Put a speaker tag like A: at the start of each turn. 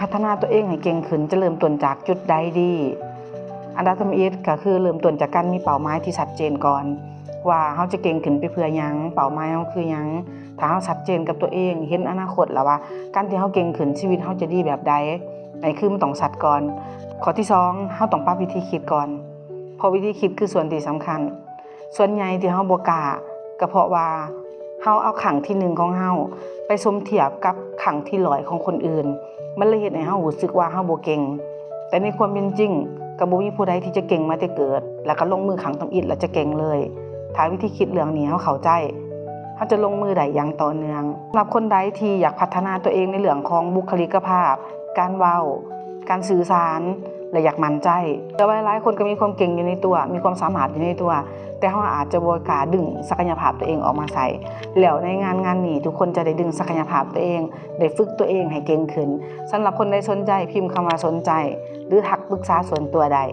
A: พัฒนาตัวเองให้เก่งขึ้นจะเริ่มต้นจากจุดใดดีอันดับที่1ก็คือเริ่มต้นจากการมีเป้าหมายที่ชัดเจนก่อนว่าเฮาจะเก่งขึ้นไปเพื่อหยังเป้าหมายเฮาคือหยังถ้าเฮาชัดเจนกับตัวเองเห็นอนาคตแล้วว่าการที่เฮาเก่งขึ้นชีวิตเฮาจะดีแบบใดอันนี้คือมันต้องชัดก่อนข้อที่2เฮาต้องปรับวิธีคิดก่อนเพราะวิธีคิดคือส่วนที่สำคัญส่วนใหญ่ที่เฮาบ่กล้าก็เพราะว่าเฮาเอาขั้งที่1ของเฮาไปสมเทียบกับขั้งที่100ของคนอื่นมันเลยเฮ็ดให้เฮารู้สึกว่าเฮาบ่เก่งแต่ในความเป็นจริงก็บ่มีผู้ใดที่จะเก่งมาแต่เกิดแล้วก็ลงมือขั้งทำอิฐแล้วจะเก่งเลยถ้าวิธีคิดเรื่องนี้เฮาเข้าใจเฮาจะลงมือได้อย่างต่อเนื่องสำหรับคนใดที่อยากพัฒนาตัวเองในเรื่องของบุคลิกภาพการเว้าการสื่อสารและอยากมั่นใจแต่ว่าหลายคนก็มีความเก่งอยู่ในตัวมีความสามารถอยู่ในตัวแต่เฮาอาจจะบ่กล้าดึงศักยภาพตัวเองออกมาใส่แล้วในงานนี้ทุกคนจะได้ดึงศักยภาพตัวเองได้ฝึกตัวเองให้เก่งขึ้นสำหรับคนใดสนใจพิมพ์คำว่าสนใจหรือทักปรึกษาส่วนตัวได้